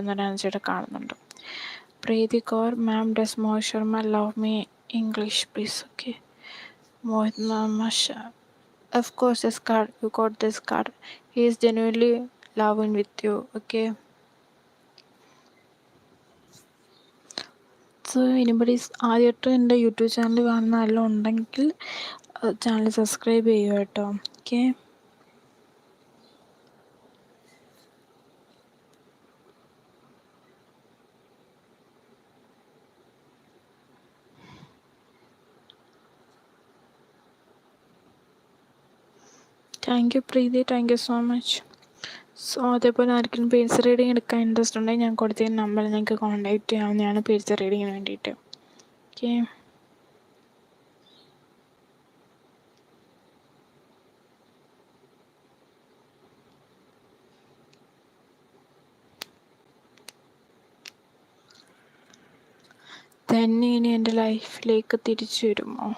എന്നൊരു എനർജിയുടെ കാണുന്നുണ്ട്. Preeti Kaur ma'am, does Mohit Sharma love me English please? Okay. Mohit ma'am, of course this card, you got this card. He is genuinely loving with you. Okay. So anybody's ആദ്യമായിട്ട് എൻ്റെ YouTube channel കാണുന്ന ആരെല്ലാം ഉണ്ടെങ്കിൽ channel subscribe ചെയ്യുക കേട്ടോ. Okay. Thank you Preethi, thank you so much. So അതേപോലെ ആർക്കും purse reading എടുക്കാൻ ഇൻട്രസ്റ്റ് ഉണ്ടെങ്കിൽ ഞാൻ കൊടുത്ത നമ്പർ നിങ്ങൾക്ക് കോൺടാക്റ്റ് ചെയ്യാവുന്നതാണ് പേഴ്സ് റീഡിങ്ങിന് വേണ്ടിയിട്ട്. ഓക്കെ. തന്നെ ഇനി എൻ്റെ ലൈഫിലേക്ക് തിരിച്ചു വരുമോ?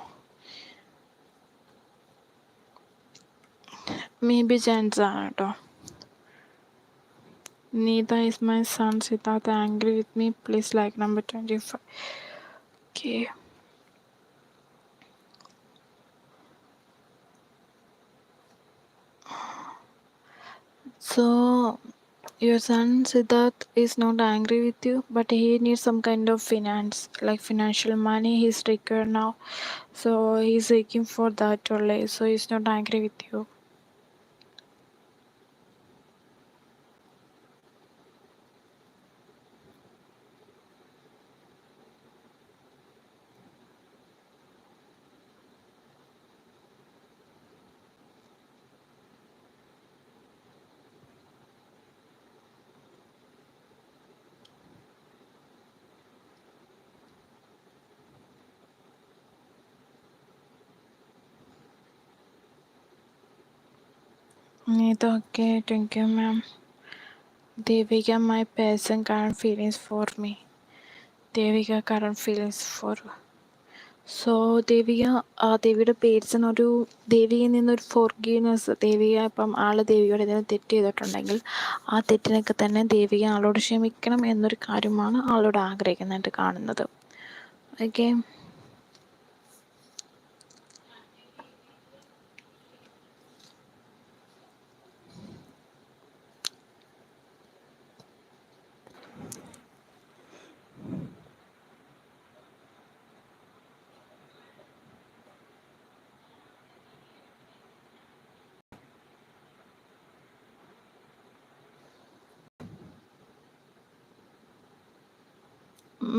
മേ ബി ചാൻസ് ആണ് കേട്ടോ. Neither is my son Siddharth angry with me. Please like number 25. Okay. So your son Siddharth is not angry with you, but he needs some kind of finance, like financial money he's required now. So he's seeking for that only. So he's not angry with you. Neither. Okay, thank you, ma'am. Devika, my person current feelings for me. Devika current feelings for. So ദേവിയുടെ പേഴ്സണൊരു ദേവിയിൽ നിന്നൊരു forgiveness, Devika ഇപ്പം ദേവിയോട് എന്തെങ്കിലും തെറ്റ് ചെയ്തിട്ടുണ്ടെങ്കിൽ ആ തെറ്റിനൊക്കെ തന്നെ ദേവിക ആളോട് ക്ഷമിക്കണം എന്നൊരു കാര്യമാണ് ആളോട് ആഗ്രഹിക്കുന്നതായിട്ട് കാണുന്നത്. Okay.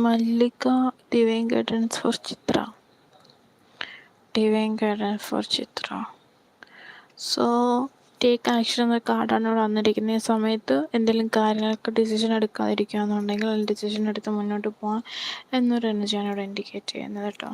Mallika, divine guidance for Chitra. Divine guidance for Chitra. So take action എന്ന കാർഡാണ് ഇവിടെ വന്നിരിക്കുന്ന. ഈ സമയത്ത് എന്തെങ്കിലും കാര്യങ്ങൾക്ക് ഡിസിഷൻ എടുക്കാതിരിക്കുക എന്നുണ്ടെങ്കിൽ ഡിസിഷൻ എടുത്ത് മുന്നോട്ട് പോകാം എന്നൊരു എനർജിയാണ് ഇവിടെ ഇൻഡിക്കേറ്റ് ചെയ്യുന്നത് കേട്ടോ.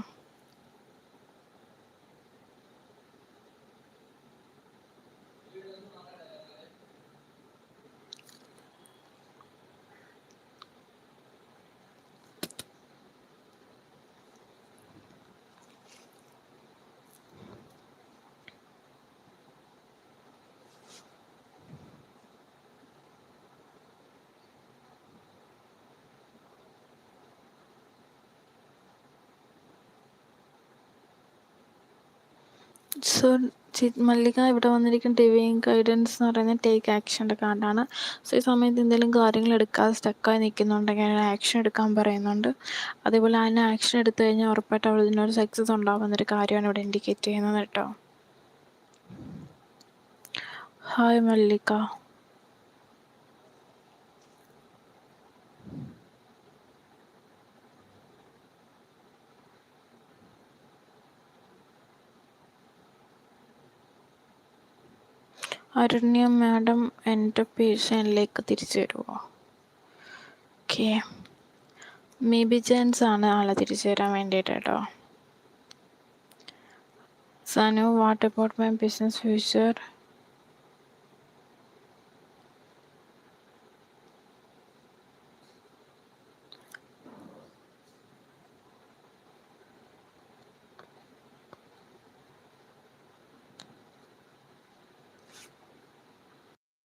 സോ മല്ലിക ഇവിടെ വന്നിരിക്കുന്ന ഡിവൈൻ ഗൈഡൻസ് എന്ന് പറയുന്നത് ടേക്ക് ആക്ഷൻ്റെ കാർഡാണ്. സോ ഈ സമയത്ത് എന്തെങ്കിലും കാര്യങ്ങൾ എടുക്കാതെ സ്റ്റക്കായി നിൽക്കുന്നുണ്ടെങ്കിൽ അതിന് ആക്ഷൻ എടുക്കാൻ പറയുന്നുണ്ട്. അതേപോലെ അതിന് ആക്ഷൻ എടുത്തു കഴിഞ്ഞാൽ ഉറപ്പായിട്ട് അവിടെ ഇതിനൊരു സക്സസ് ഉണ്ടാകുന്നൊരു കാര്യമാണ് ഇവിടെ ഇൻഡിക്കേറ്റ് ചെയ്യുന്നത് കേട്ടോ. ഹായ് മല്ലിക. അരുണ്യ മാഡം എൻ്റെ പേഴ്സണിലേക്ക് തിരിച്ചു വരുമോ? ഓക്കെ. മേ ബി ചാൻസ് ആണ് ആളെ തിരിച്ചു തരാൻ വേണ്ടിയിട്ട് കേട്ടോ. Sanu, what about my business future?